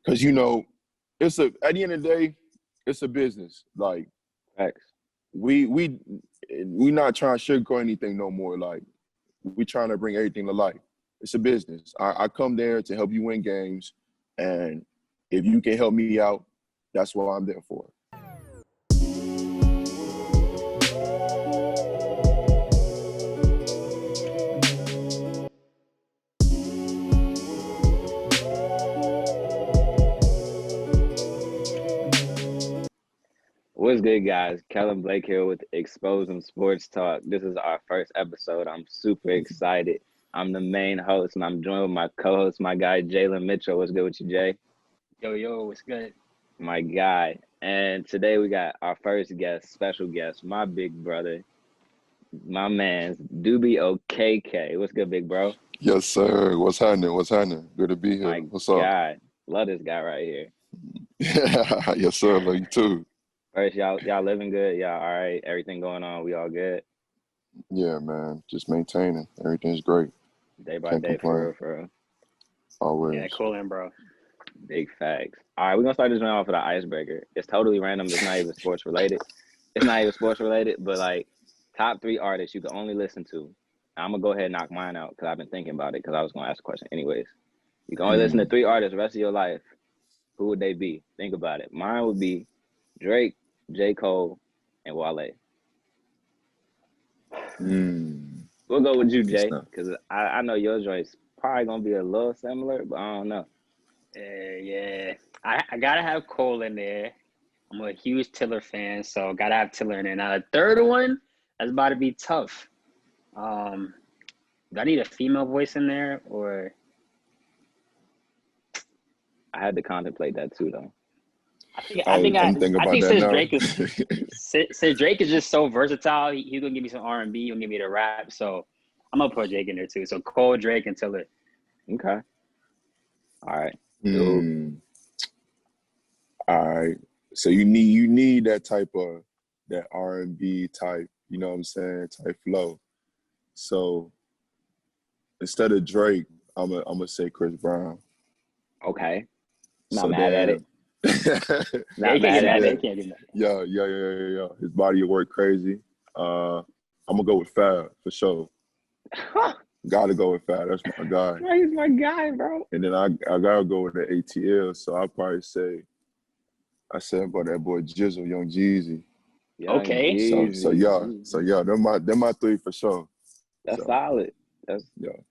Because, you know, at the end of the day, it's a business. Like, Facts. we not trying to sugarcoat anything no more. Like, we trying to bring everything to life. It's a business. I come there to help you win games, and if you can help me out, that's what I'm there for. What's good, guys? Kellen Blake here with Exposing Sports Talk. This is our first episode. I'm super excited. I'm the main host, and I'm joined with my co-host, my guy, Jalen Mitchell. What's good with you, Jay? Yo, what's good? My guy. And today we got our first guest, special guest, my big brother, my man, Duby Okeke. What's good, big bro? Yes, sir. What's happening? Good to be here. My What's up? guy. Love this guy right here. Yes, sir. Love you too. First, y'all living good? Y'all all right? Everything going on? We all good? Yeah, man. Just maintaining. Everything's great. Day by Can't day, complain. for real. Always. Yeah, coolin', bro. Big facts. All right, we're going to start this one off with an icebreaker. It's totally random. It's not even sports related. But like top 3 artists you can only listen to. I'm going to go ahead and knock mine out because I've been thinking about it because I was going to ask a question anyways. You can only listen to 3 artists the rest of your life. Who would they be? Think about it. Mine would be Drake, J. Cole, and Wale. We'll go with you, Jay, because I know your joint's probably going to be a little similar, but I don't know. Yeah. I got to have Cole in there. I'm a huge Tiller fan, so got to have Tiller in there. Now, the third one, that's about to be tough. Do I need a female voice in there, or? I had to contemplate that too, though. I think since Drake is just so versatile, he's gonna give me some R&B, he'll give me the rap. So I'm gonna put Drake in there too. So Cole, Drake, and Tiller. Okay. All right. All right. So you need that type of that R&B type, you know what I'm saying, type flow. So instead of Drake, I'm gonna say Chris Brown. Okay. Not mad at it. Not mad at it. Yeah. His body of work crazy. I'm gonna go with Fab for sure. Gotta go with Fab. That's my guy. He's my guy, bro. And then I gotta go with the ATL. So I'll probably say about that boy Jizzle, Young Jeezy. Okay. Jeezy. So they're my 3 for sure. That's solid. That's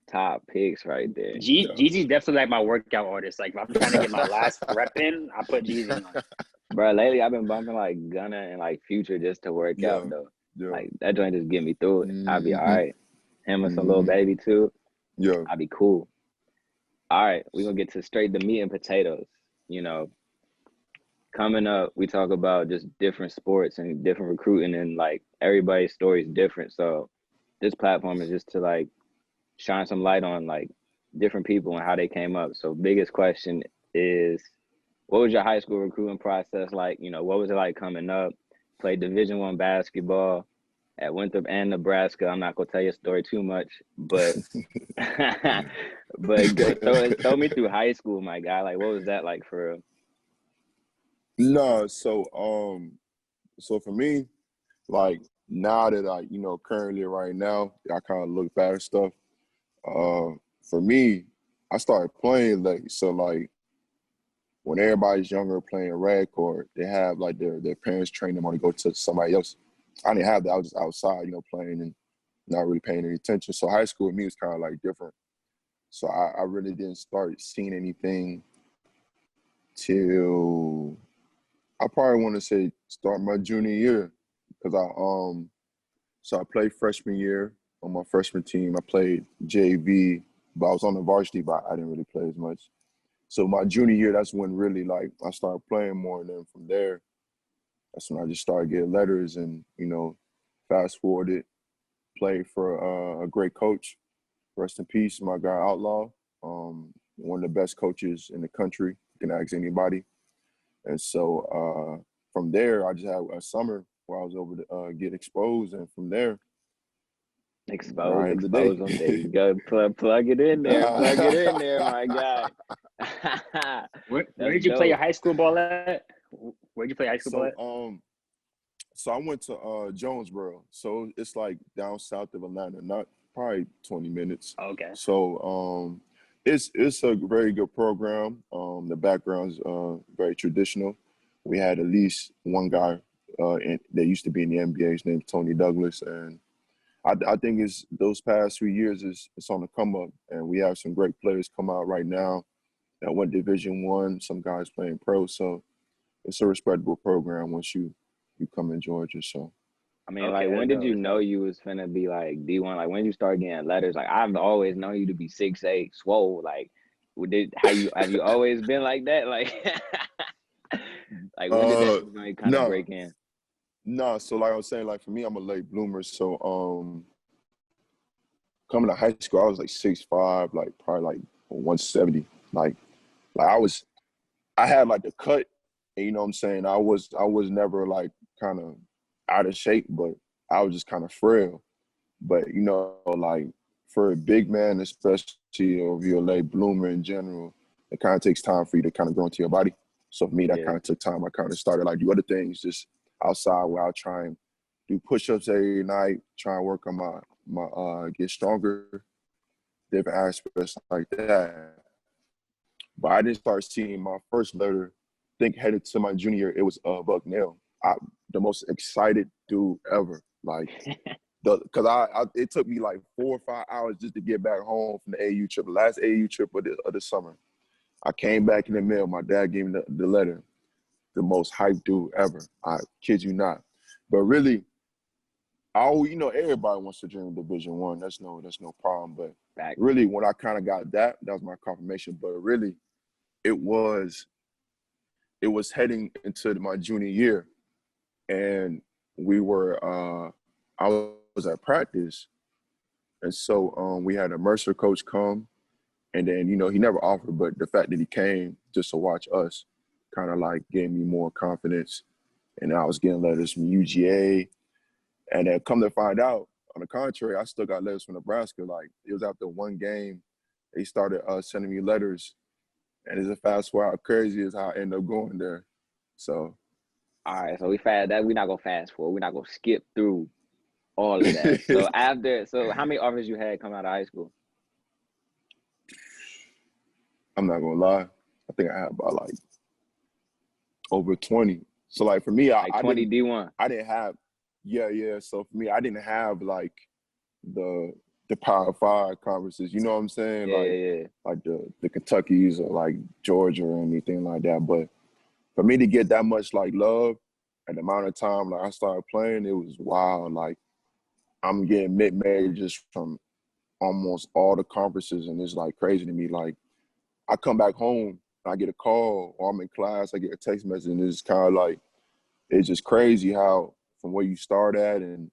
top picks right there. Jeezy's definitely like my workout artist. Like if I'm trying to get my last rep in, I put Jeezy on. Bro, lately I've been bumping like Gunna and like Future just to work out though. Yeah. Like that joint just get me through it. I'll be all right. Him and some little baby too. Yeah. I'll be cool. All right, we're gonna get to straight the meat and potatoes. You know, coming up, we talk about just different sports and different recruiting, and like everybody's story is different. So this platform is just to like shine some light on like different people and how they came up. So biggest question is, what was your high school recruiting process like? You know, what was it like coming up? Played Division I basketball at Winthrop and Nebraska. I'm not gonna tell your story too much, but throw me through high school, my guy. Like, what was that like for real? No, so for me, like now that I, currently right now, I kind of look back at stuff. For me, I started playing late. So like when everybody's younger playing rag court, they have like their parents train them on to go to somebody else. I didn't have that. I was just outside, playing and not really paying any attention. So high school with me was kind of like different. So I really didn't start seeing anything till I probably want to say start my junior year, because I played freshman year on my freshman team. I played JV, but I was on the varsity, but I didn't really play as much. So my junior year, that's when really like I started playing more, and then from there, that's when I just started getting letters and, fast forwarded, played for a great coach. Rest in peace, my guy Outlaw. One of the best coaches in the country. You can ask anybody. And so from there, I just had a summer where I was over to get exposed. And from there, expose them. There you go. Plug it in there. Plug it in there, my guy. Where That's did you play your dope. high school ball at? Where did you play high school ball So at? so I went to Jonesboro. So it's like down south of Atlanta, not probably 20 minutes. Oh, okay. So it's a very good program. The background's very traditional. We had at least one guy that used to be in the NBA. His name's Tony Douglas, and I think it's those past 3 years it's on the come up, and we have some great players come out right now that went Division 1. Some guys playing pro, so it's a respectable program once you come in Georgia. So I mean, Okay, like, that's when did dope. you That's know dope. you was finna be like D1? Like, when did you start getting letters? Like, I've always known you to be 6'8", swole. Like, have you always been like that? Like, like when did that uh like kind of no break in? no. So like I was saying, like for me, I'm a late bloomer. So coming to high school, I was like 6'5", like probably like 170. Like I had like the cut, and you know what I'm saying. I was never like kind of out of shape, but I was just kind of frail. But like for a big man, especially or if you're a late bloomer in general, it kind of takes time for you to kind of grow into your body. So for me, that Yeah. kind of took time. I kind of started like do other things just outside where I'll try and do push-ups every night, try and work on my get stronger, different aspects like that. But I didn't start seeing my first letter. I think headed to my junior year, it was Buck Nail. The most excited dude ever. Like because it took me like 4 or 5 hours just to get back home from the AU trip, the last AU trip of the summer. I came back in the mail. My dad gave me the letter. The most hyped dude ever. I kid you not. But really, everybody wants to dream Division 1. That's no problem. But Back. really, when I kind of got that was my confirmation. But really, it was heading into my junior year, and I was at practice, and so we had a Mercer coach come, and then he never offered, but the fact that he came just to watch us kind of like gave me more confidence, and I was getting letters from UGA, and then come to find out, on the contrary, I still got letters from Nebraska. Like it was after one game, they started sending me letters, and it's a fast forward how crazy is how I ended up going there. So All right, so we're not gonna fast forward. We're not gonna skip through all of that. So how many offers you had come out of high school? I'm not gonna lie, I think I had about like over 20. So like for me, Like 20 D1. I didn't have, yeah. So for me, I didn't have like the Power Five conferences. You know what I'm saying? Yeah. Like the Kentuckys or like Georgia or anything like that. But for me to get that much like love at the amount of time like I started playing, it was wild. Like I'm getting mid-majors from almost all the conferences, and it's like crazy to me. Like I come back home, I get a call, or I'm in class, I get a text message, and it's kind of like it's just crazy how from where you start at and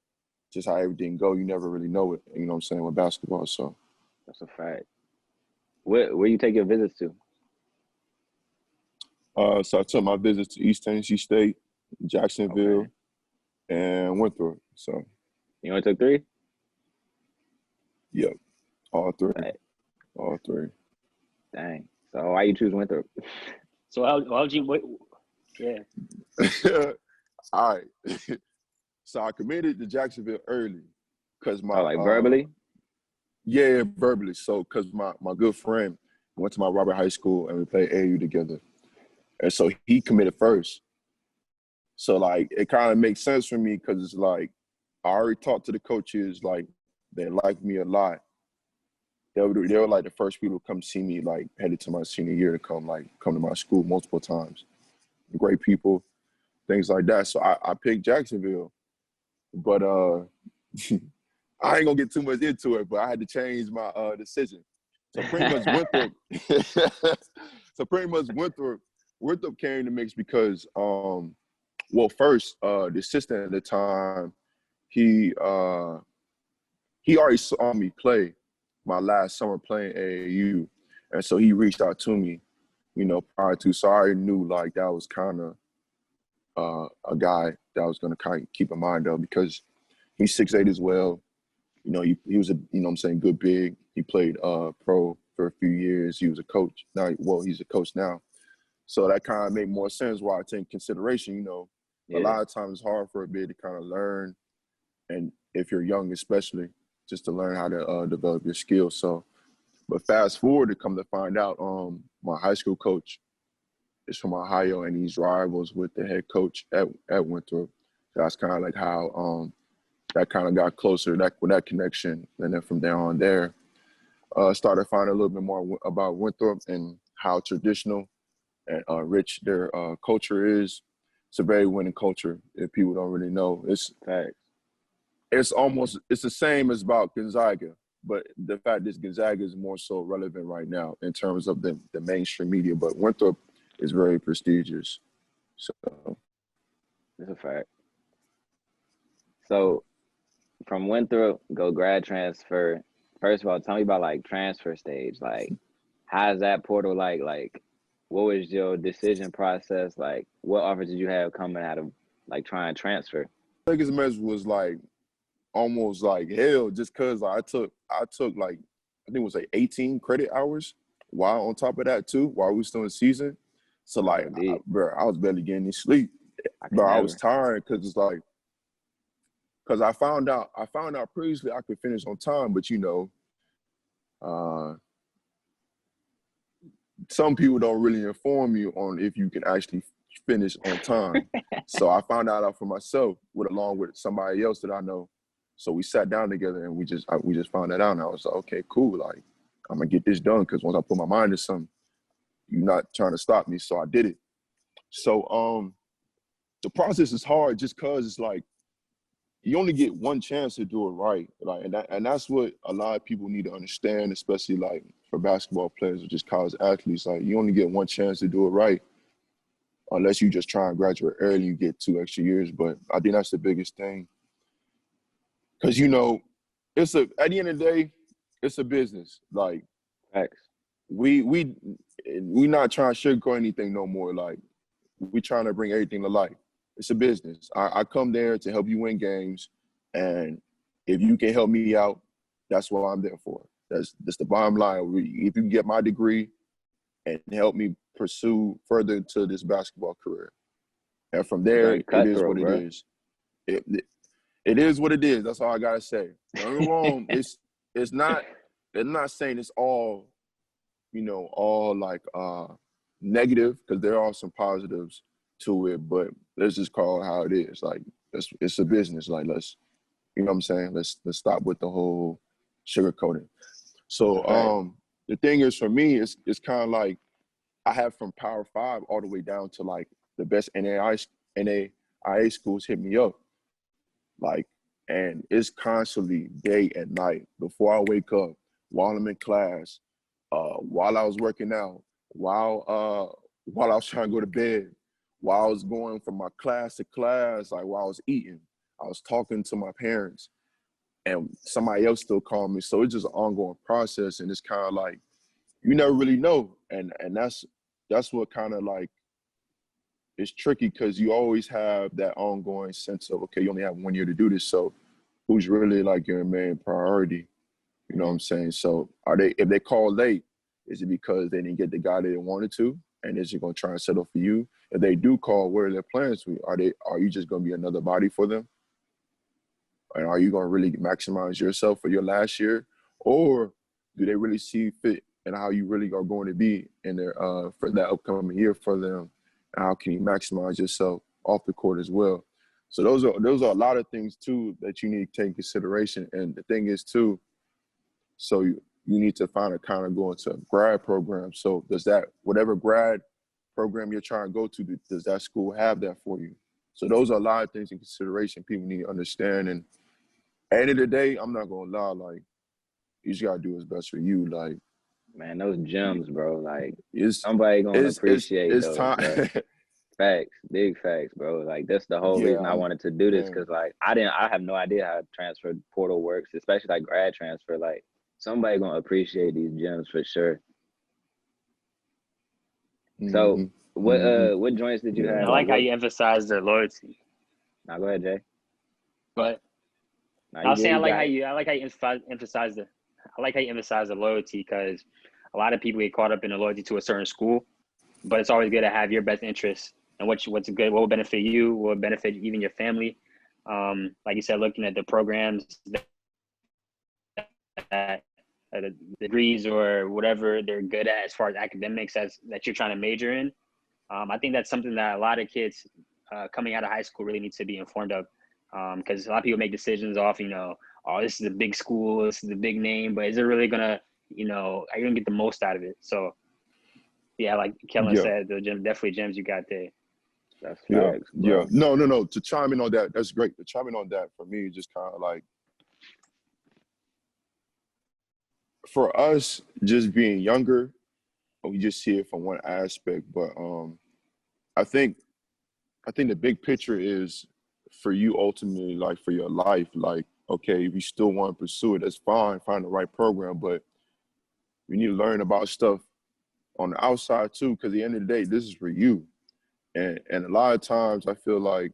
just how everything go, you never really know it. You know what I'm saying with basketball. So That's a fact. Where you take your visits to? so I took my visits to East Tennessee State, Okay. Jacksonville, and Winthrop. So You only took 3? yep, all three, Fact. all three. Dang. So why you choose Winthrop? So how'd you wait? Yeah. All right. So I committed to Jacksonville early because Oh, like verbally? yeah, verbally. So because my good friend went to my Robert High School and we played AU together. And so he committed first. So like it kind of makes sense for me because it's like I already talked to the coaches, like they like me a lot. They were like the first people to come see me like headed to my senior year to come to my school multiple times. Great people, things like that. So I picked Jacksonville. But I ain't gonna get too much into it, but I had to change my decision. So pretty much Winthrop. So pretty much Winthrop came to mix because first the assistant at the time he already saw me play my last summer playing AAU, and so he reached out to me, prior to. So I already knew like that was kind of a guy that I was gonna kind of keep in mind of because he's 6'8" as well. He was a, what I'm saying, good big. He played pro for a few years. He was a coach. Now, well, he's a coach now. So that kind of made more sense why I take consideration. You know, a lot of times it's hard for a bid to kind of learn, and if you're young especially, just to learn how to develop your skills. So, but fast forward to come to find out, my high school coach is from Ohio, and he's rivals with the head coach at Winthrop. So that's kind of like how that kind of got closer, with that connection. And then from there on there, started finding a little bit more about Winthrop and how traditional and rich their culture is. It's a very winning culture. If people don't really know, it's the same as about Gonzaga, but the fact is Gonzaga is more so relevant right now in terms of the mainstream media. But Winthrop is very prestigious. So that's a fact. So from Winthrop, go grad transfer. First of all, tell me about like transfer stage. Like, how's that portal like? Like, what was your decision process? Like, what offers did you have coming out of like trying to transfer? biggest mess was like almost like hell, just cause I took like, I think it was like 18 credit hours while on top of that too, while we still in season. So like, I was barely getting any sleep. I was tired because it's like, because I found out previously I could finish on time, but you know, some people don't really inform you on if you can actually finish on time. So I found out for myself along with somebody else that I know. So we sat down together and we just found that out. And I was like, okay, cool. Like, I'm gonna get this done because once I put my mind to something, you're not trying to stop me. So I did it. So the process is hard just cause it's like you only get one chance to do it right. Like, and that's what a lot of people need to understand, especially like for basketball players or just college athletes. Like, you only get one chance to do it right, unless you just try and graduate early, you get 2 extra years. But I think that's the biggest thing. Cause you know, at the end of the day, it's a business. Like, we not trying to sugarcoat anything no more. Like, we trying to bring everything to life. It's a business. I come there to help you win games, and if you can help me out, that's what I'm there for. That's the bottom line. If you can get my degree and help me pursue further into this basketball career, and from there, it is what it is. It is what it is. That's all I gotta say. Don't get me wrong. It's not saying it's all, you know, all like negative, because there are some positives to it, but let's just call it how it is. Like, it's a business. Like, let's, you know what I'm saying? Let's stop with the whole sugarcoating. So the thing is, for me, it's kind of like I have from Power 5 all the way down to like the best NAIA schools hit me up. Like, and it's constantly day and night before I wake up, while I'm in class, while I was working out, while I was trying to go to bed, while I was going from my class to class, like while I was eating, I was talking to my parents, and somebody else still called me. So it's just an ongoing process, and it's kind of like you never really know, and that's what kind of like, it's tricky, because you always have that ongoing sense of, okay, you only have 1 year to do this, so who's really like your main priority? You know what I'm saying? So if they call late, is it because they didn't get the guy they wanted to, and is it going to try and settle for you? If they do call, what are their plans for you? Are you just going to be another body for them? And are you going to really maximize yourself for your last year? Or do they really see fit and how you really are going to be in their for that upcoming year for them? And how can you maximize yourself off the court as well? So those are a lot of things too that you need to take in consideration. And the thing is too, so you need to find a kind of go into a grad program. So does that, whatever grad program you're trying to go to, does that school have that for you? So those are a lot of things in consideration people need to understand. And at the end of the day, I'm not gonna lie, like, you just gotta do what's best for you. Like, man, those gems, bro. Like, somebody gonna appreciate those. Bro. Facts, big facts, bro. Like, that's the whole reason I wanted to do this, because like I have no idea how transfer portal works, especially like grad transfer. Like, somebody gonna appreciate these gems for sure. So what joints did you have? I like how you emphasize their loyalty. Now go ahead, Jay. But I was saying I like how you emphasize the loyalty, because a lot of people get caught up in the loyalty to a certain school, but it's always good to have your best interests and what's good, what will benefit you, what will benefit even your family. Like you said, looking at the programs that the degrees or whatever they're good at as far as academics that you're trying to major in. I think that's something that a lot of kids coming out of high school really need to be informed of, because a lot of people make decisions off, oh, this is a big school, this is a big name, but is it really gonna, are you gonna get the most out of it? So yeah, like Kellen said, definitely gems you got there. That's facts, bro. No. To chime in on that, that's great. To chime in on that for me, just kind of like, for us, just being younger, we just see it from one aspect. But I think the big picture is for you ultimately, like for your life, like, okay, if you still want to pursue it, that's fine, find the right program, but you need to learn about stuff on the outside too, because at the end of the day, this is for you. And a lot of times I feel like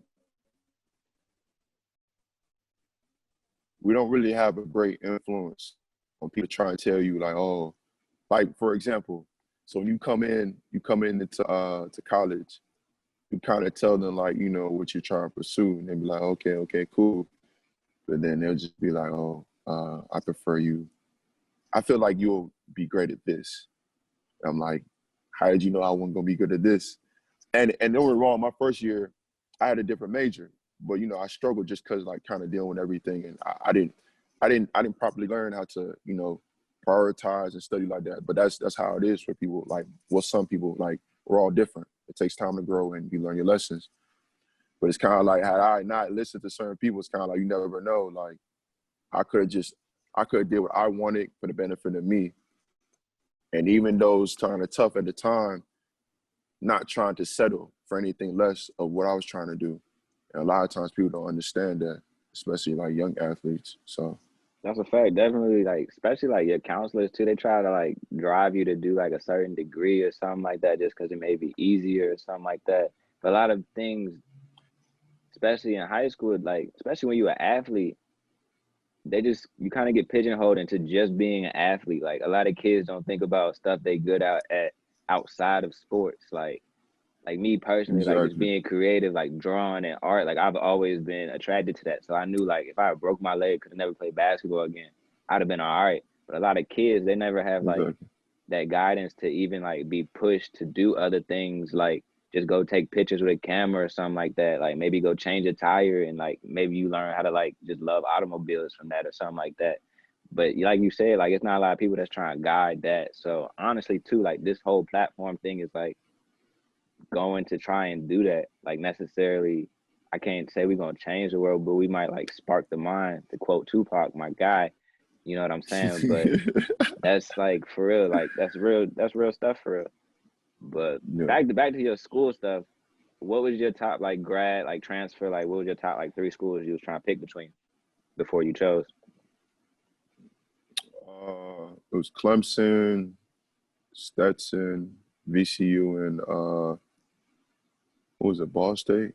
we don't really have a great influence on people trying to tell you like, oh, like for example, so when you come into to college, you kind of tell them like, what you're trying to pursue, and they be like, okay, cool. But then they'll just be like, oh, I prefer you. I feel like you'll be great at this. And I'm like, how did you know I wasn't gonna be good at this? And don't get me wrong, my first year, I had a different major, but I struggled just because like kind of dealing with everything, and I didn't properly learn how to prioritize and study like that. But that's how it is for people. Like, some people, like, we're all different. It takes time to grow and you learn your lessons. But it's kind of like, had I not listened to certain people, it's kind of like you never know. Like, I could have did what I wanted for the benefit of me. And even though it was kind of tough at the time, not trying to settle for anything less of what I was trying to do. And a lot of times people don't understand that, especially like young athletes. So that's a fact. Definitely, like, especially like your counselors too, they try to like drive you to do like a certain degree or something like that just because it may be easier or something like that. But a lot of things, especially in high school, like especially when you're an athlete, you kind of get pigeonholed into just being an athlete. Like a lot of kids don't think about stuff they good at outside of sports. Like me personally, exactly. like just being creative, like drawing and art, like I've always been attracted to that. So I knew like if I broke my leg, could have never played basketball again, I'd have been all right. But a lot of kids, they never have like that guidance to even like be pushed to do other things, like just go take pictures with a camera or something like that. Like maybe go change a tire and like maybe you learn how to like just love automobiles from that or something like that. But like you said, like it's not a lot of people that's trying to guide that. So honestly too, like this whole platform thing is like going to try and do that. Like necessarily, I can't say we're gonna change the world, but we might like spark the mind, to quote Tupac, my guy. You know what I'm saying? But that's like for real, like that's real stuff for real. But back to your school stuff, what was your top like grad, like transfer, like what was your top like 3 schools you was trying to pick between before you chose? It was Clemson, Stetson, VCU, and what was it, Ball State?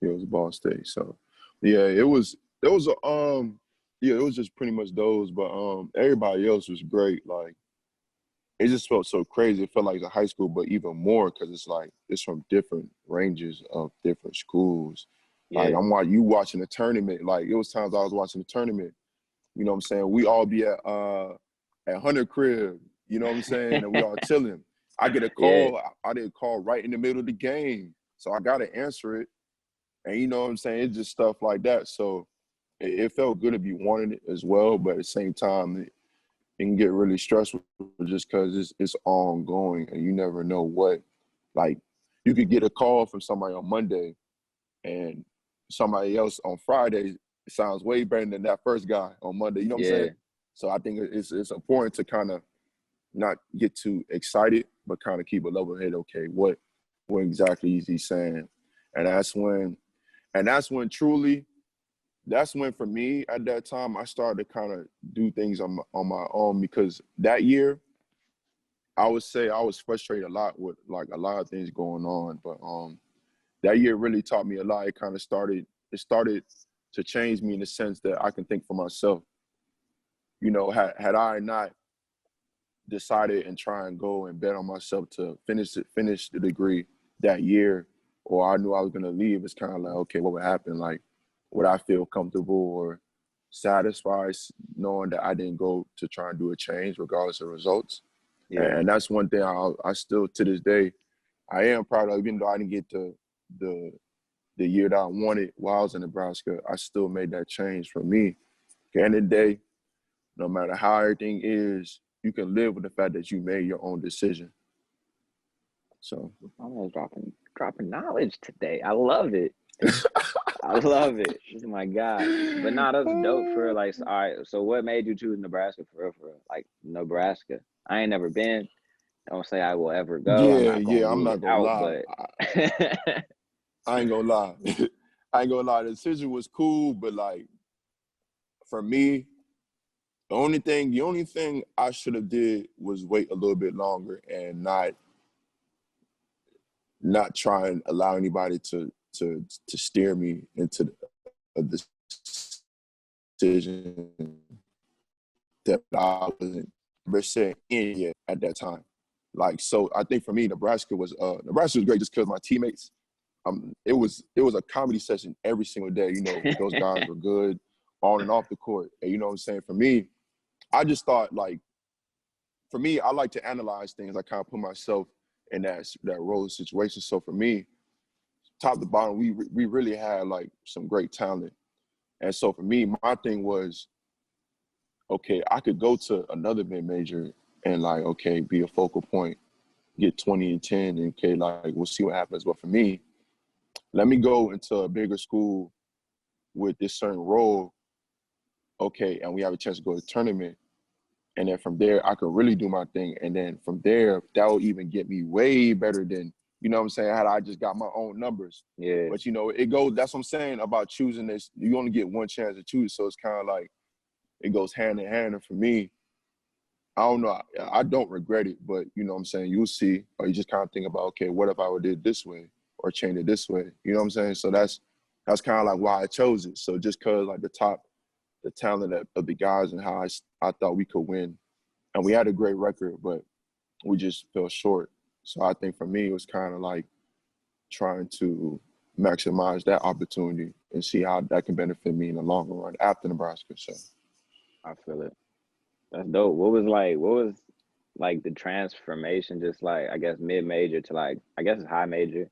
Yeah, it was Ball State. So yeah, it was just pretty much those, but everybody else was great. Like, it just felt so crazy. It felt like a high school, but even more because it's like it's from different ranges of different schools. Yeah. Like you watching the tournament. Like it was times I was watching the tournament. You know what I'm saying? We all be at Hunter crib. You know what I'm saying? And we all chilling. I get a call. Yeah. I did a call right in the middle of the game, so I gotta answer it. And you know what I'm saying? It's just stuff like that. So it felt good to be wanting it as well, but at the same time, it can get really stressful just because it's ongoing and you never know what. Like, you could get a call from somebody on Monday and somebody else on Friday sounds way better than that first guy on Monday. You know what I'm saying? So I think it's important to kind of not get too excited, but kind of keep a level head. Okay, what exactly is he saying? And that's when truly, that's when for me at that time I started to kind of do things on my own, because that year I would say I was frustrated a lot with like a lot of things going on, but that year really taught me a lot. It started to change me in the sense that I can think for myself. You know, had I not decided and try and go and bet on myself to finish the degree that year, or I knew I was gonna leave, it's kind of like, okay, what would happen? Like, would I feel comfortable or satisfied knowing that I didn't go to try and do a change regardless of results? Yeah. And that's one thing I still, to this day, I am proud of. Even though I didn't get the year that I wanted while I was in Nebraska, I still made that change for me. At the end of the day, no matter how everything is, you can live with the fact that you made your own decision. So I'm almost dropping knowledge today. I love it. I love it. Oh my God. But nah, that's dope for like, all right, so what made you choose Nebraska for real? Like Nebraska? I ain't never been. Don't say I will ever go. I'm not gonna I'm rule not it gonna out, lie. but I ain't gonna lie. I ain't gonna lie. The decision was cool, but like for me, the only thing I should have did was wait a little bit longer and not try and allow anybody to steer me into a decision that I wasn't percent in yet at that time. Like, so I think for me, Nebraska was great just because my teammates. It was a comedy session every single day. You know, those guys were good on and off the court. And you know what I'm saying? For me, I just thought like, for me, I like to analyze things. I kind of put myself in that role situation. So for me, top to bottom, we really had like some great talent. And so for me, my thing was, okay, I could go to another mid-major and like, okay, be a focal point, get 20 and 10, and okay, like we'll see what happens. But for me, let me go into a bigger school with this certain role, okay, and we have a chance to go to the tournament. And then from there, I could really do my thing. And then from there, that will even get me way better than, you know what I'm saying, had I just got my own numbers. yeah, But, you know, it goes, that's what I'm saying about choosing this. You only get one chance to choose. So it's kind of like, it goes hand in hand. And for me, I don't know, I don't regret it, but you know what I'm saying, you'll see, or you just kind of think about, okay, what if I would did this way or change it this way? You know what I'm saying? So that's kind of like why I chose it. So just because like the talent of the guys and how I thought we could win. And we had a great record, but we just fell short. So I think for me, it was kind of like trying to maximize that opportunity and see how that can benefit me in the longer run after Nebraska. So I feel it. That's dope. What was like the transformation, just like I guess mid-major to like I guess it's high major.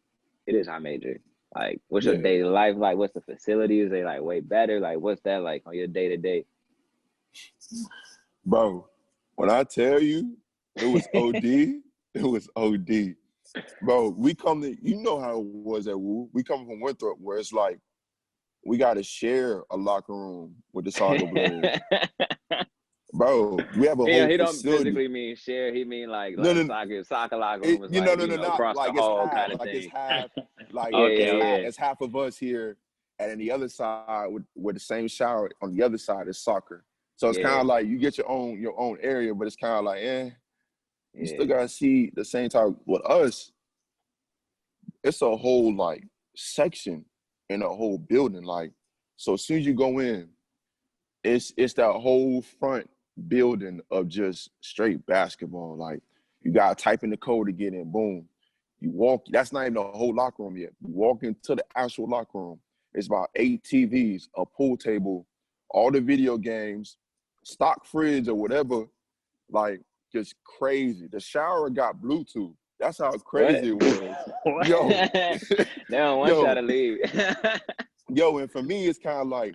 It is high major. Like what's your yeah, daily life like? What's the facilities? They like way better? Like what's that like on your day-to-day? bro, when I tell you it was OD, it was OD. Bro, you know how it was at Woo. We come from Winthrop where it's like, we got to share a locker room with the soccer players. Bro, we have a Yeah, whole he don't facility. physically mean share. He mean like No, no, soccer locker room is no, like, no, no, not across the like it's hall half. kind of Like it's thing. half. Like Yeah, Okay, yeah, okay. yeah. it's half of us here, and then the other side with the same shower on the other side is soccer. So it's kind Yeah, of like you get your own area, but it's kind of like, you still yeah. gotta see the same time. With us, it's a whole like section in a whole building. Like, so as soon as you go in, it's that whole front building of just straight basketball. Like, you gotta type in the code to get in. Boom, you walk. That's not even the whole locker room yet. You walk into the actual locker room. It's about 8 TVs, a pool table, all the video games, stock fridge or whatever. Like, just crazy. The shower got Bluetooth. That's how What? crazy it was. What? Yo, They don't want y'all yo, to leave. yo. And for me, it's kind of like,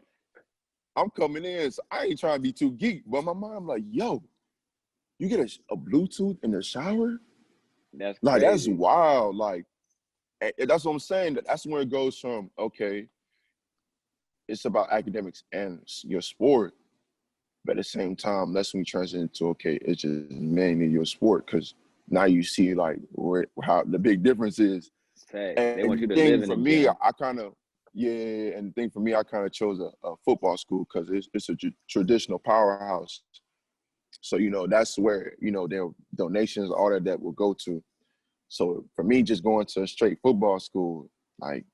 I'm coming in, so I ain't trying to be too geek. But my mom like, yo, you get a Bluetooth in the shower? That's Like, that's crazy. wild. Like, and that's what I'm saying. That's where it goes from, okay, it's about academics and your sport. But at the same time, that's when you transition into, okay, it's just mainly your sport. Because now you see, like, how the big difference is. Facts. They want you And to live thing in for the me, gym. I kind of, yeah, and thing for me, I kind of chose a football school because it's a traditional powerhouse. So, that's where, their donations, all that will go to. So for me, just going to a straight football school, like,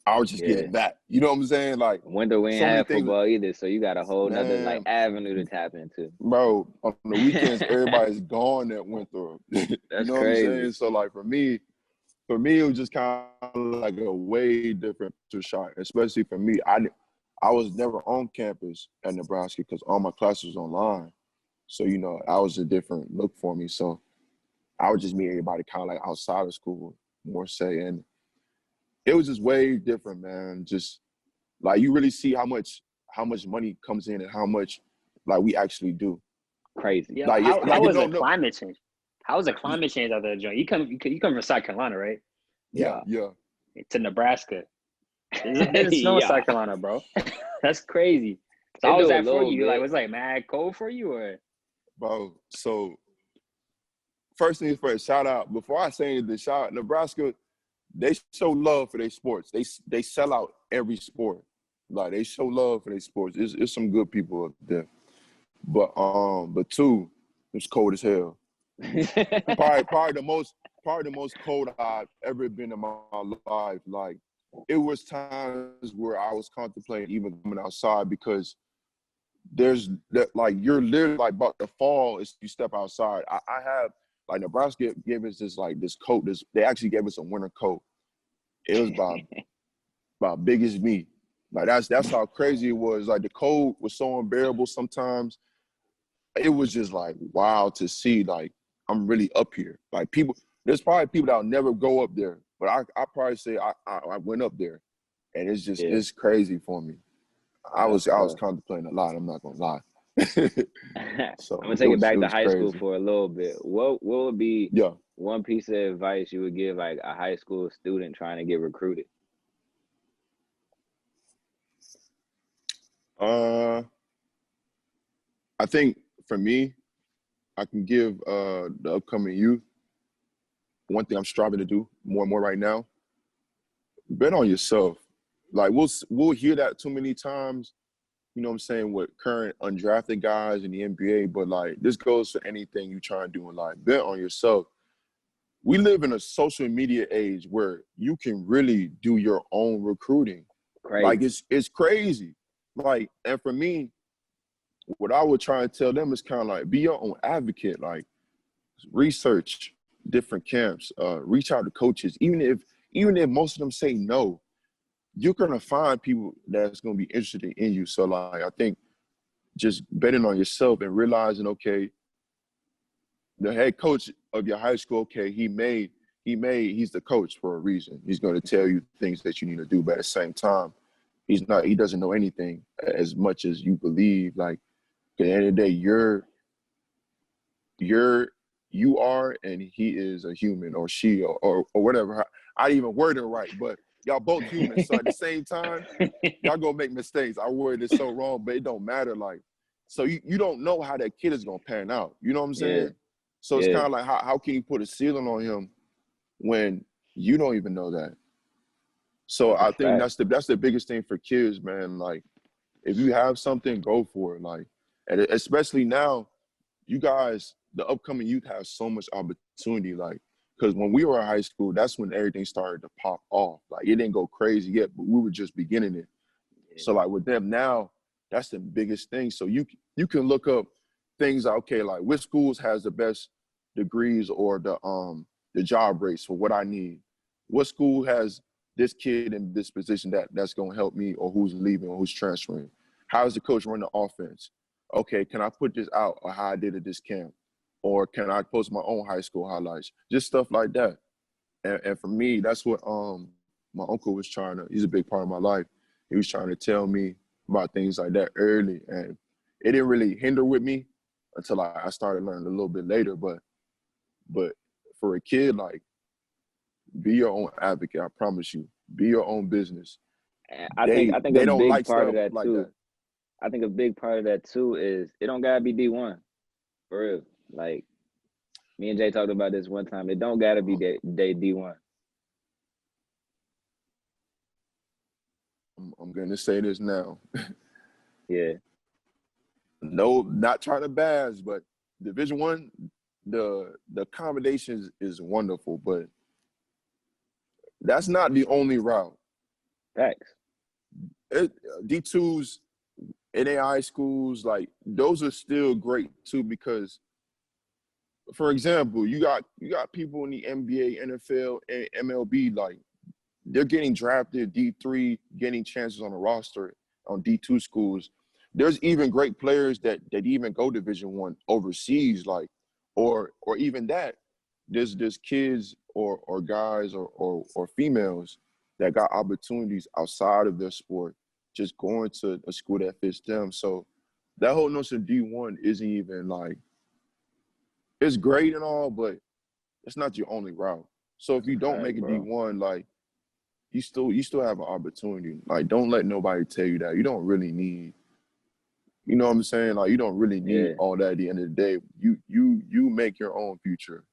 I was just Yeah. getting that. You know what I'm saying? Like Winter we ain't so many have things, football either, so you got a whole nother like man. avenue to tap into. Bro, on the weekends, everybody's gone at Winthrop. You That's know what I'm crazy. saying? So like for me, it was just kind of like a way different shot, especially for me. I was never on campus at Nebraska because all my classes was online. So, you know, I was a different look for me. So I would just meet everybody kind of like outside of school, more say. And it was just way different, man. Just like you really see how much money comes in and how much like we actually do. Crazy. Yeah, Like how like was no the no climate change? How was the climate change out there, John? You come from South Carolina, right? Yeah. yeah. To Nebraska. There's snow in Yeah. South Carolina, bro. That's crazy. So It how was do a that for little you? Like, bit. was it like mad cold for you, or? Bro, so first things first, shout out. Before I say anything, shout out Nebraska. They show love for their sports. They sell out every sport. Like they show love for their sports. It's some good people up there. But two, it's cold as hell. Probably the most cold I've ever been in my life. Like it was times where I was contemplating even coming outside because there's that like you're literally like about to fall as you step outside. I have like Nebraska gave us this coat. They actually gave us a winter coat. It was about big as me. Like that's how crazy it was. Like the cold was so unbearable sometimes. It was just like wow to see. Like I'm really up here. Like there's probably people that'll never go up there, but I probably say I went up there, and it's just Yeah. it's crazy for me. I That's was tough. contemplating a lot. I'm not gonna lie. I'm So gonna take it it back to was high school crazy. for a little bit. What would be Yeah. one piece of advice you would give like a high school student trying to get recruited? Uh, I think for me, I can give the upcoming youth one thing I'm striving to do more and more right now. Bet on yourself. Like we'll hear that too many times. You know what I'm saying with current undrafted guys in the NBA, but like this goes for anything you try and do in life. Bet on yourself. We live in a social media age where you can really do your own recruiting. Like Crazy. it's crazy. Like, and for me, what I would try and tell them is kind of like be your own advocate. Like research different camps, reach out to coaches. Even if most of them say no, you're gonna find people that's gonna be interested in you. So like I think just betting on yourself and realizing, okay, the head coach of your high school, okay, he's the coach for a reason. He's going to tell you things that you need to do, but at the same time, he doesn't know anything as much as you believe. Like at the end of the day, you are, and he is a human, or she, or whatever. I didn't even word it right, but y'all both humans. So at the same time, y'all gonna make mistakes. I worded it so wrong, but it don't matter. Like, so you don't know how that kid is gonna pan out. You know what I'm Yeah. saying? So it's Yeah. kind of like how can you put a ceiling on him when you don't even know that? So That's a I think fact. that's the biggest thing for kids, man. Like if you have something, go for it. Like, and especially now, you guys, the upcoming youth have so much opportunity. Like, because when we were in high school, that's when everything started to pop off. Like it didn't go crazy yet, but we were just beginning it. Yeah. So like with them now, that's the biggest thing. So you can look up things like, okay, like which schools has the best degrees or the job rates for what I need. What school has this kid in this position that's gonna help me, or who's leaving or who's transferring? How does the coach run the offense? Okay, can I put this out or how I did at this camp? Or can I post my own high school highlights? Just stuff like that. And for me, that's what my uncle was trying to, he's a big part of my life. He was trying to tell me about things like that early. And it didn't really hinder with me until I started learning a little bit later. But for a kid, like, be your own advocate, I promise you. Be your own business. And I think They a don't big like part of stuff that like too. that. I think a big part of that too is it don't gotta be D1 for real. Like me and Jay talked about this one time. It don't gotta be day D1. I'm gonna say this now. Yeah. No, not trying to bash, but Division 1, the accommodations is wonderful, but that's not the only route. Facts. D2s, NAI schools, like those are still great too because, for example, you got people in the NBA, NFL, and MLB, like they're getting drafted D3, getting chances on the roster on D2 schools. There's even great players that even go Division I overseas, like, or even that. There's kids or guys or females that got opportunities outside of their sport, just going to a school that fits them. So that whole notion of D1 isn't even like, it's great and all, but it's not your only route. So if you don't make a D1, like you still have an opportunity. Like don't let nobody tell you that. You don't really need, you know what I'm saying? Like you don't really need all that at the end of the day. You make your own future.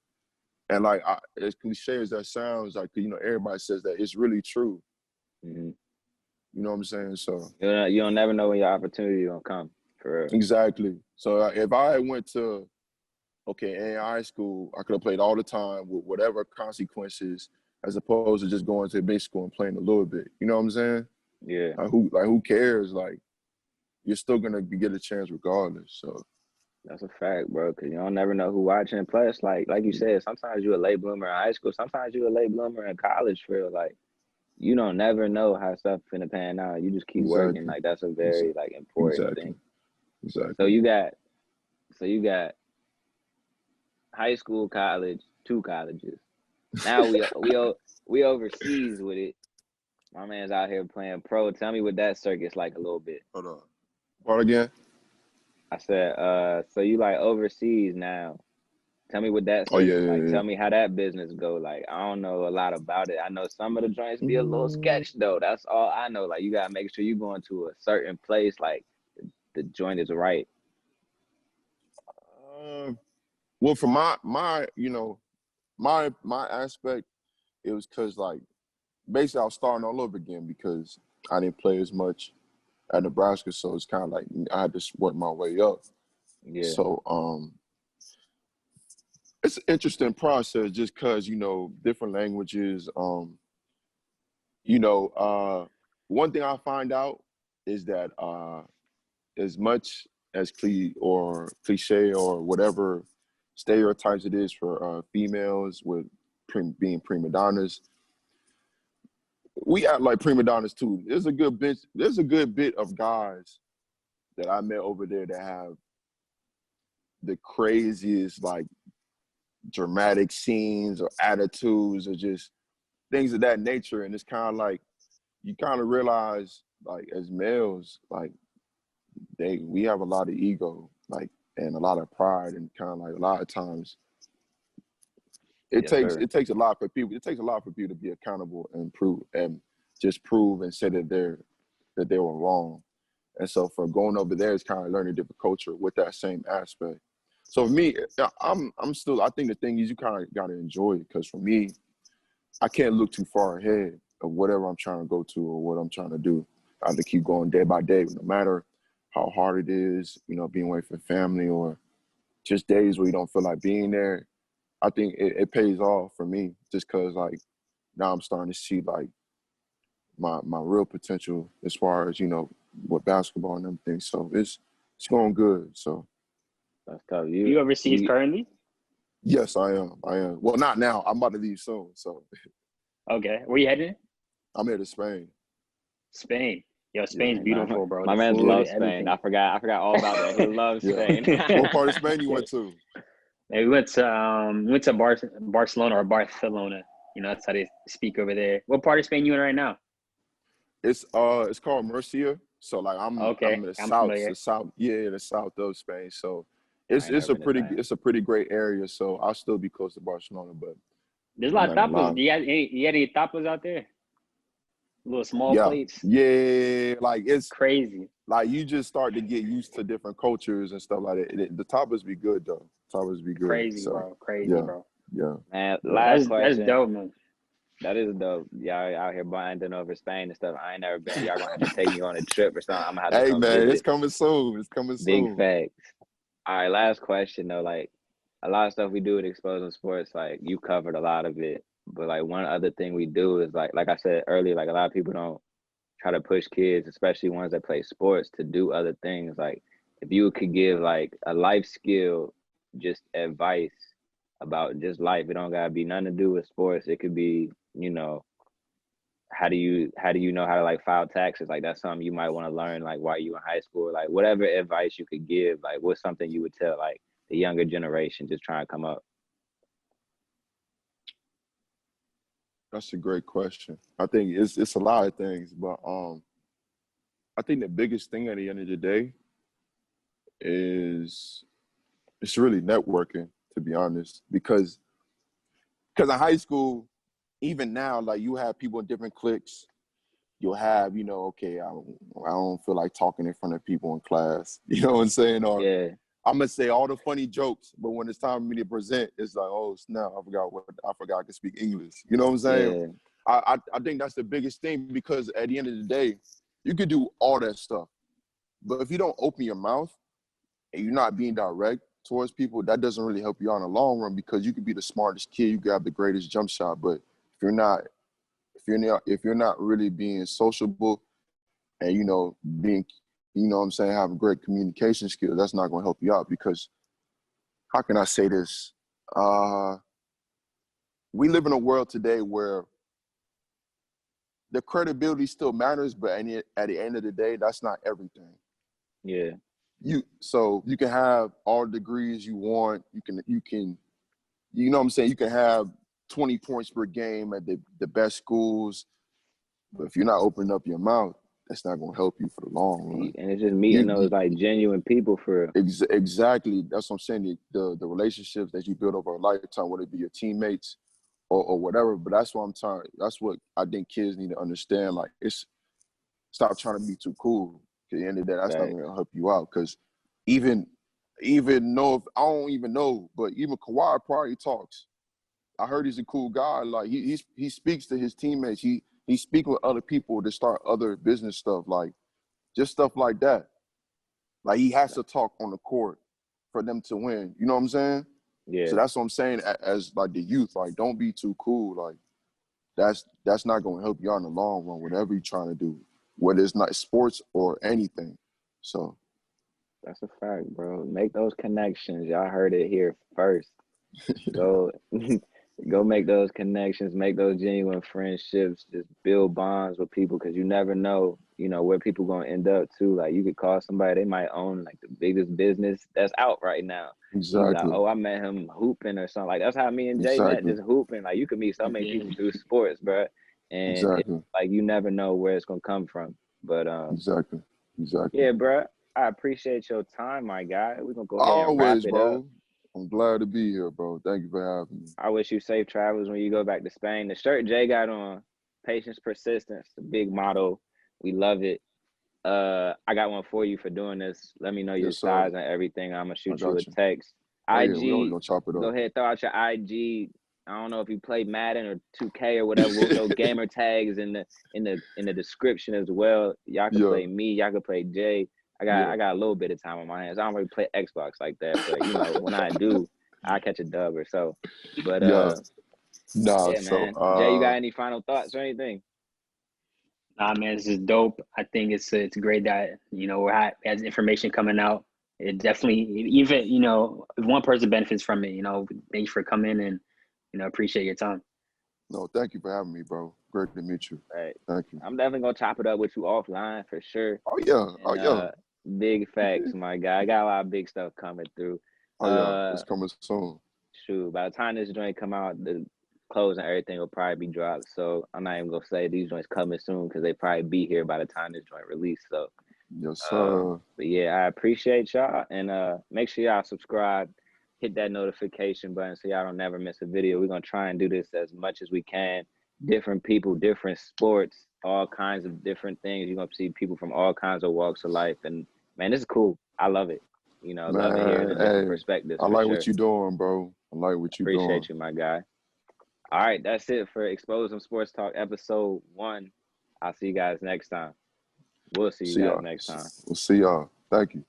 And like as cliche as that sounds, like everybody says that, it's really true. Mm-hmm. You know what I'm saying? So you don't never know when your opportunity gonna come. For real. Exactly. So if I went to AI school, I could have played all the time with whatever consequences, as opposed to just going to big school and playing a little bit. You know what I'm saying? Yeah. Like who cares? Like you're still gonna get a chance regardless. So that's a fact, bro. Because you don't never know who watching. Plus, like you said, sometimes you a late bloomer in high school. Sometimes you a late bloomer in college. For real. Like you don't never know how stuff finna pan out. You just keep working. Like that's a very like important thing. Exactly. So you got high school, college, 2 colleges. Now we overseas with it. My man's out here playing pro. Tell me what that circuit's like a little bit. Hold on. Part again? I said, so you like overseas now. Tell me what that circuit's like. Yeah. Tell me how that business go. Like, I don't know a lot about it. I know some of the joints be a little sketch though. That's all I know. Like you gotta make sure you going to a certain place, like the joint is right. Well, for my aspect, it was because like basically I was starting all over again because I didn't play as much at Nebraska, so it's kind of like I had to work my way up. Yeah. So it's an interesting process just because different languages. One thing I find out is that as much as cliche or whatever stereotypes it is for females with being prima donnas, we act like prima donnas too. There's a good bit of guys that I met over there that have the craziest like dramatic scenes or attitudes or just things of that nature. And it's kind of like you kind of realize like as males, like we have a lot of ego, like, and a lot of pride, and kind of like a lot of times it takes a lot for people. It takes a lot for people to be accountable and prove and say that they were wrong. And so for going over there is kind of learning a different culture with that same aspect. So for me, I'm still, I think the thing is you kind of got to enjoy it, because for me, I can't look too far ahead of whatever I'm trying to go to or what I'm trying to do. I have to keep going day by day, no matter how hard it is, being away from family or just days where you don't feel like being there. I think it pays off for me, just because like now I'm starting to see like my real potential as far as, with basketball and everything. So it's going good. So that's tough. You overseas currently? Yes, I am. Well, not now. I'm about to leave soon. So okay, where you heading? I'm headed to Spain. Spain. Yo, Spain's beautiful, bro. My man loves Spain. Everything. I forgot all about that. He loves Spain. What part of Spain you went to? We went to Barcelona or Barcelona. That's how they speak over there. What part of Spain you in right now? It's called Murcia. So like I'm in the south of Spain. So it's a pretty great area. So I'll still be close to Barcelona, but there's a lot of tapas. You had any tapas out there? Little small plates. Yeah, like it's crazy. Like you just start to get used to different cultures and stuff like that. The tapas be good though. Tapas be good. Crazy, so, bro. Crazy, bro. Yeah. Man, last question. That's dope, man. That is dope. Y'all out here bonding over Spain and stuff. I ain't never been. Y'all gonna have to take me on a trip or something. I'm gonna have to come visit. It's coming soon. Big facts. All right, last question though. Like a lot of stuff we do with Exposing Sports, like you covered a lot of it. But like one other thing we do is like I said earlier, like a lot of people don't try to push kids, especially ones that play sports, to do other things. Like if you could give like a life skill, just advice about just life. It don't gotta be nothing to do with sports. It could be, how do you know how to like file taxes? Like that's something you might want to learn like while you in high school. Like whatever advice you could give, like what's something you would tell like the younger generation just trying to come up? That's a great question. I think it's a lot of things, but I think the biggest thing at the end of the day is it's really networking, to be honest, because in high school, even now, like you have people in different cliques. You'll have, okay, I don't feel like talking in front of people in class. You know what I'm saying? Or Yeah, I'm gonna say all the funny jokes, but when it's time for me to present, it's like, oh snap, I forgot I can speak English. You know what I'm saying? yeah, I think that's the biggest thing, because at the end of the day, you could do all that stuff, but if you don't open your mouth and you're not being direct towards people, that doesn't really help you out in the long run, because you could be the smartest kid, you could have the greatest jump shot, but if you're not really being sociable and being, what I'm saying, having great communication skills, that's not going to help you out, because how can I say this? We live in a world today where the credibility still matters, but at the end of the day, that's not everything. yeah. So you can have all the degrees you want. You can, you know what I'm saying? You can have 20 points per game at the best schools, but if you're not opening up your mouth, that's not going to help you for the long run. And it's just meeting those like genuine people for real. Exactly. That's what I'm saying. The relationships that you build over a lifetime, whether it be your teammates or whatever. But that's what I think kids need to understand. Like, stop trying to be too cool. At the end of the day, that's not Right. going to help you out. Because even know if I don't even know, but even Kawhi probably talks. I heard he's a cool guy. Like he speaks to his teammates. He speaks with other people to start other business stuff, like just stuff like that. Like he has to talk on the court for them to win. You know what I'm saying? Yeah. So that's what I'm saying as like the youth. Like, don't be too cool. Like that's not going to help you out in the long run, whatever you're trying to do, whether it's not sports or anything. So That's a fact, bro. Make those connections. Y'all heard it here first. Go go make those connections, make those genuine friendships, just build bonds with people, because you never know, where people gonna end up too. Like you could call somebody, they might own like the biggest business that's out right now. You be like, exactly. oh, I met him hooping or something. Like that's how me and Jay met, Exactly. just hooping. Like you could meet so many people through sports, bro. And it's Exactly. like you never know where it's gonna come from. But Exactly. yeah, bro. I appreciate your time, my guy. We're gonna go ahead and wrap Always, it up. bro. I'm glad to be here, bro. Thank you for having me. I wish you safe travels when you go back to Spain. The shirt Jay got on, patience, persistence, the big motto. We love it. I got one for you for doing this. Let me know your Yes, sir. size and everything. I'm gonna I shoot you a got you. text. Oh yeah, we always IG, gonna chop it go up. ahead, throw out your IG. I don't know if you play Madden or 2K or whatever. We'll throw gamer tags in the description as well. Y'all can Yeah, play me. Y'all can play Jay. I yeah, got a little bit of time on my hands. I don't really play Xbox like that, but when I do, I catch a dub or so. But yeah. Nah, yeah, so man. Jay, you got any final thoughts or anything? Nah, man, this is dope. I think it's great that as information coming out. It definitely, even if one person benefits from it. Thanks for coming and appreciate your time. no, thank you for having me, bro. Great to meet you. Right. Thank you. I'm definitely gonna chop it up with you offline for sure. Oh yeah, oh And yeah, big facts, my guy. I got a lot of big stuff coming through. oh yeah. It's coming soon. Shoot, by the time this joint come out, the clothes and everything will probably be dropped. So I'm not even gonna say these joints coming soon, because they probably be here by the time this joint release. So Yes, sir. but yeah, I appreciate y'all, and make sure y'all subscribe, hit that notification button so y'all don't never miss a video. We're gonna try and do this as much as we can. Different people, different sports, all kinds of different things. You're gonna see people from all kinds of walks of life, and man, this is cool. I love it. Loving hearing Man, the different hey, perspectives I for like sure. what you doing, bro. I like what you doing. Appreciate you, my guy. All right, that's it for Exposing Sports Talk episode 1. I'll see you guys next time. We'll see you See guys y'all. next time. We'll see y'all. Thank you.